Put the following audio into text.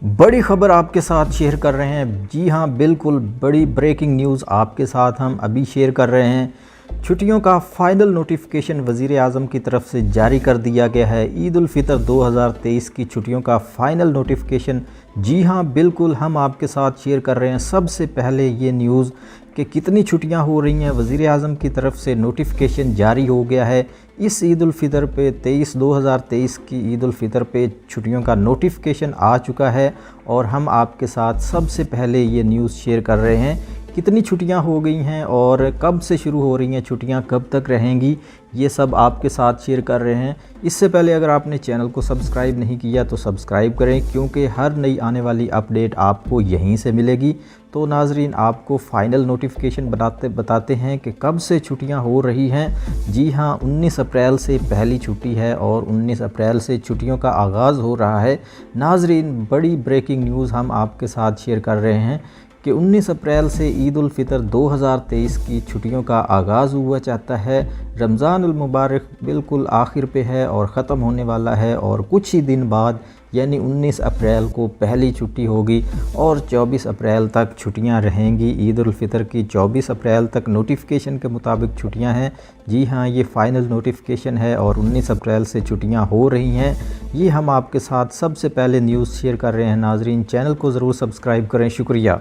बड़ी खबर आपके साथ शेयर कर रहे हैं। जी हाँ, बिल्कुल बड़ी ब्रेकिंग न्यूज़ आपके साथ हम अभी शेयर कर रहे हैं। छुट्टियों का फाइनल नोटिफिकेशन वज़ीर आज़म की तरफ से जारी कर दिया गया है। ईद उल फ़ितर 2023 की छुट्टियों का फाइनल नोटिफिकेशन, जी हाँ बिल्कुल हम आपके साथ शेयर कर रहे हैं। सबसे पहले ये न्यूज़ कि कितनी छुट्टियां हो रही हैं, वज़ीर आज़म की तरफ से नोटिफिकेशन जारी हो गया है। इस ईद उल फ़ितर पे 2023 की ईद उल फ़ितर पे छुट्टियों का नोटिफिकेशन आ चुका है और हम आपके साथ सबसे पहले ये न्यूज़ शेयर कर रहे हैं। कितनी छुट्टियां हो गई हैं और कब से शुरू हो रही हैं छुट्टियां, कब तक रहेंगी, ये सब आपके साथ शेयर कर रहे हैं। इससे पहले अगर आपने चैनल को सब्सक्राइब नहीं किया तो सब्सक्राइब करें, क्योंकि हर नई आने वाली अपडेट आपको यहीं से मिलेगी। तो नाजरीन, आपको फ़ाइनल नोटिफिकेशन बताते हैं कि कब से छुट्टियां हो रही हैं। जी हाँ, 19 अप्रैल से पहली छुट्टी है और 19 अप्रैल से छुट्टियों का आगाज़ हो रहा है। नाजरीन, बड़ी ब्रेकिंग न्यूज़ हम आपके साथ शेयर कर रहे हैं कि 19 अप्रैल से ईद उल फ़ितर 2023 की छुट्टियों का आगाज़ हुआ चाहता है। रमज़ान उल मुबारक बिल्कुल आखिर पे है और ख़त्म होने वाला है और कुछ ही दिन बाद यानी 19 अप्रैल को पहली छुट्टी होगी और 24 अप्रैल तक छुट्टियां रहेंगी। ईद उल फ़ितर की 24 अप्रैल तक नोटिफिकेशन के मुताबिक छुट्टियां हैं। जी हाँ, ये फ़ाइनल नोटिफिकेशन है और 19 अप्रैल से छुट्टियां हो रही हैं। ये हम आपके साथ सबसे पहले न्यूज़ शेयर कर रहे हैं। नाजरीन, चैनल को ज़रूर सब्सक्राइब करें। शुक्रिया।